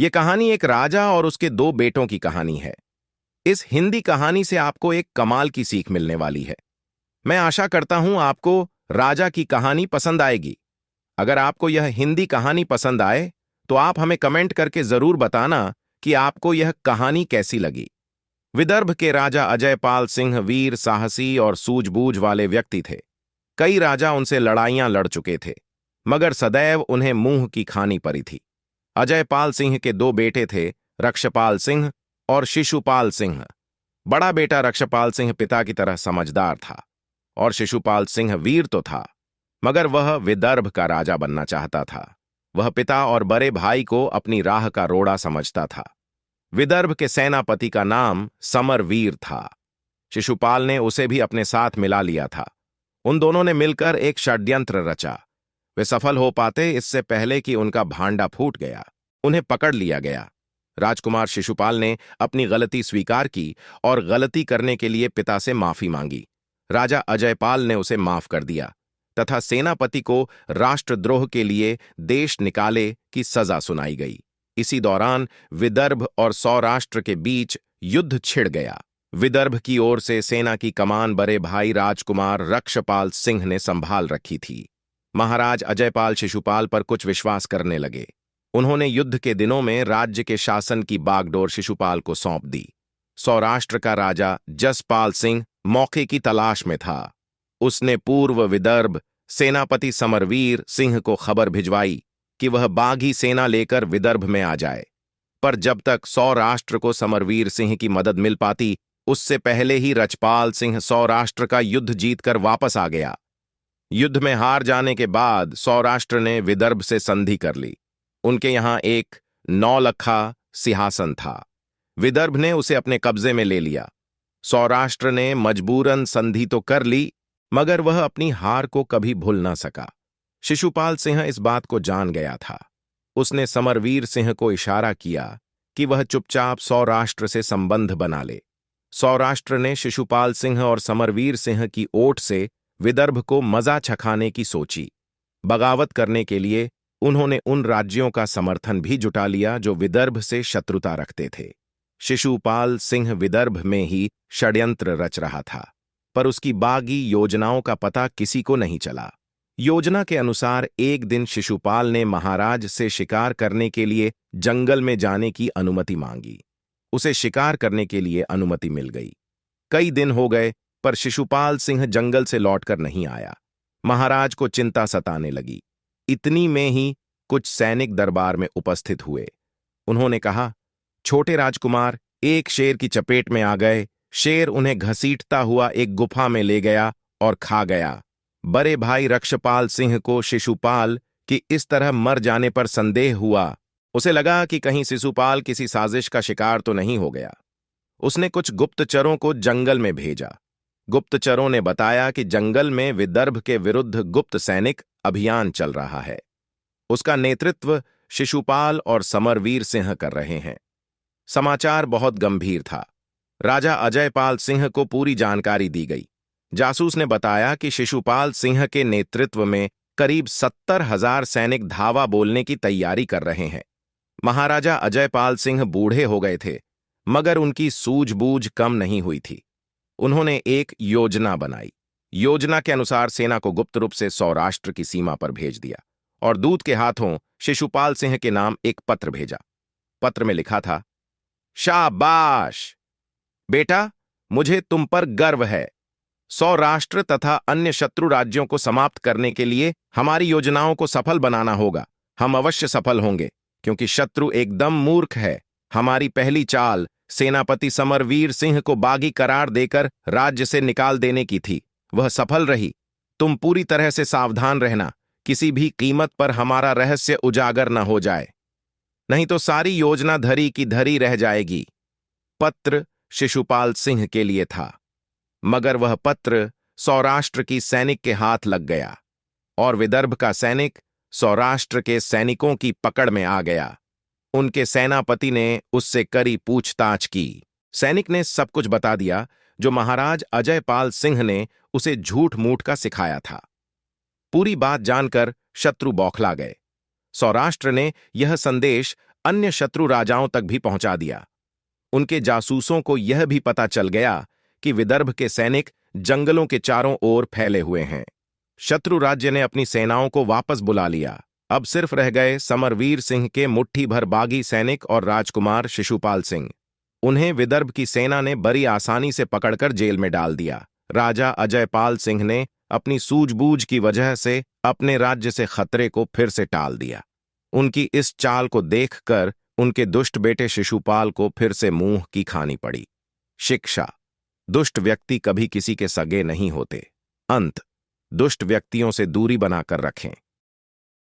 ये कहानी एक राजा और उसके दो बेटों की कहानी है। इस हिंदी कहानी से आपको एक कमाल की सीख मिलने वाली है। मैं आशा करता हूं आपको राजा की कहानी पसंद आएगी। अगर आपको यह हिंदी कहानी पसंद आए तो आप हमें कमेंट करके जरूर बताना कि आपको यह कहानी कैसी लगी। विदर्भ के राजा अजयपाल सिंह वीर, साहसी और सूझबूझ वाले व्यक्ति थे। कई राजा उनसे लड़ाइयां लड़ चुके थे, मगर सदैव उन्हें मुंह की खानी पड़ी थी। अजयपाल सिंह के दो बेटे थे, रक्षपाल सिंह और शिशुपाल सिंह। बड़ा बेटा रक्षपाल सिंह पिता की तरह समझदार था और शिशुपाल सिंह वीर तो था, मगर वह विदर्भ का राजा बनना चाहता था। वह पिता और बड़े भाई को अपनी राह का रोड़ा समझता था। विदर्भ के सेनापति का नाम समरवीर था। शिशुपाल ने उसे भी अपने साथ मिला लिया था। उन दोनों ने मिलकर एक षड्यंत्र रचा। वे सफल हो पाते इससे पहले कि उनका भांडा फूट गया। उन्हें पकड़ लिया गया। राजकुमार शिशुपाल ने अपनी गलती स्वीकार की और गलती करने के लिए पिता से माफी मांगी। राजा अजयपाल ने उसे माफ कर दिया तथा सेनापति को राष्ट्रद्रोह के लिए देश निकाले की सजा सुनाई गई। इसी दौरान विदर्भ और सौराष्ट्र के बीच युद्ध छिड़ गया। विदर्भ की ओर से सेना की कमान बड़े भाई राजकुमार रक्षपाल सिंह ने संभाल रखी थी। महाराज अजयपाल शिशुपाल पर कुछ विश्वास करने लगे। उन्होंने युद्ध के दिनों में राज्य के शासन की बागडोर शिशुपाल को सौंप दी। सौराष्ट्र का राजा जसपाल सिंह मौके की तलाश में था। उसने पूर्व विदर्भ सेनापति समरवीर सिंह को खबर भिजवाई कि वह बागी सेना लेकर विदर्भ में आ जाए। पर जब तक सौराष्ट्र को समरवीर सिंह की मदद मिल पाती, उससे पहले ही रक्षपाल सिंह सौराष्ट्र का युद्ध जीतकर वापस आ गया। युद्ध में हार जाने के बाद सौराष्ट्र ने विदर्भ से संधि कर ली। उनके यहां एक 9 लखा सिंहासन था। विदर्भ ने उसे अपने कब्जे में ले लिया। सौराष्ट्र ने मजबूरन संधि तो कर ली, मगर वह अपनी हार को कभी भूल ना सका। शिशुपाल सिंह इस बात को जान गया था। उसने समरवीर सिंह को इशारा किया कि वह चुपचाप सौराष्ट्र से संबंध बना ले। सौराष्ट्र ने शिशुपाल सिंह और समरवीर सिंह की ओट से विदर्भ को मजा चखाने की सोची। बगावत करने के लिए उन्होंने उन राज्यों का समर्थन भी जुटा लिया जो विदर्भ से शत्रुता रखते थे। शिशुपाल सिंह विदर्भ में ही षड्यंत्र रच रहा था, पर उसकी बागी योजनाओं का पता किसी को नहीं चला। योजना के अनुसार एक दिन शिशुपाल ने महाराज से शिकार करने के लिए जंगल में जाने की अनुमति मांगी। उसे शिकार करने के लिए अनुमति मिल गई। कई दिन हो गए, पर शिशुपाल सिंह जंगल से लौटकर नहीं आया। महाराज को चिंता सताने लगी। इतनी में ही कुछ सैनिक दरबार में उपस्थित हुए। उन्होंने कहा, छोटे राजकुमार एक शेर की चपेट में आ गए। शेर उन्हें घसीटता हुआ एक गुफा में ले गया और खा गया। बड़े भाई रक्षपाल सिंह को शिशुपाल की इस तरह मर जाने पर संदेह हुआ। उसे लगा कि कहीं शिशुपाल किसी साजिश का शिकार तो नहीं हो गया। उसने कुछ गुप्तचरों को जंगल में भेजा। गुप्तचरों ने बताया कि जंगल में विदर्भ के विरुद्ध गुप्त सैनिक अभियान चल रहा है। उसका नेतृत्व शिशुपाल और समरवीर सिंह कर रहे हैं। समाचार बहुत गंभीर था। राजा अजयपाल सिंह को पूरी जानकारी दी गई। जासूस ने बताया कि शिशुपाल सिंह के नेतृत्व में करीब 70,000 सैनिक धावा बोलने की तैयारी कर रहे हैं। महाराजा अजयपाल सिंह बूढ़े हो गए थे, मगर उनकी सूझबूझ कम नहीं हुई थी। उन्होंने एक योजना बनाई। योजना के अनुसार सेना को गुप्त रूप से सौराष्ट्र की सीमा पर भेज दिया और दूत के हाथों शिशुपाल सिंह के नाम एक पत्र भेजा। पत्र में लिखा था, शाबाश बेटा, मुझे तुम पर गर्व है। सौराष्ट्र तथा अन्य शत्रु राज्यों को समाप्त करने के लिए हमारी योजनाओं को सफल बनाना होगा। हम अवश्य सफल होंगे, क्योंकि शत्रु एकदम मूर्ख है। हमारी पहली चाल सेनापति समरवीर सिंह को बागी करार देकर राज्य से निकाल देने की थी। वह सफल रही। तुम पूरी तरह से सावधान रहना, किसी भी कीमत पर हमारा रहस्य उजागर न हो जाए, नहीं तो सारी योजना धरी की धरी रह जाएगी। पत्र शिशुपाल सिंह के लिए था, मगर वह पत्र सौराष्ट्र की सैनिक के हाथ लग गया और विदर्भ का सैनिक सौराष्ट्र के सैनिकों की पकड़ में आ गया। उनके सेनापति ने उससे कड़ी पूछताछ की। सैनिक ने सब कुछ बता दिया जो महाराज अजयपाल सिंह ने उसे झूठ मूठ का सिखाया था। पूरी बात जानकर शत्रु बौखला गए। सौराष्ट्र ने यह संदेश अन्य शत्रु राजाओं तक भी पहुंचा दिया। उनके जासूसों को यह भी पता चल गया कि विदर्भ के सैनिक जंगलों के चारों ओर फैले हुए हैं। शत्रु राज्य ने अपनी सेनाओं को वापस बुला लिया। अब सिर्फ रह गए समरवीर सिंह के मुट्ठी भर बागी सैनिक और राजकुमार शिशुपाल सिंह। उन्हें विदर्भ की सेना ने बड़ी आसानी से पकड़कर जेल में डाल दिया। राजा अजयपाल सिंह ने अपनी सूझबूझ की वजह से अपने राज्य से खतरे को फिर से टाल दिया। उनकी इस चाल को देखकर उनके दुष्ट बेटे शिशुपाल को फिर से मुंह की खानी पड़ी। शिक्षा: दुष्ट व्यक्ति कभी किसी के सगे नहीं होते। अंत: दुष्ट व्यक्तियों से दूरी बनाकर रखें।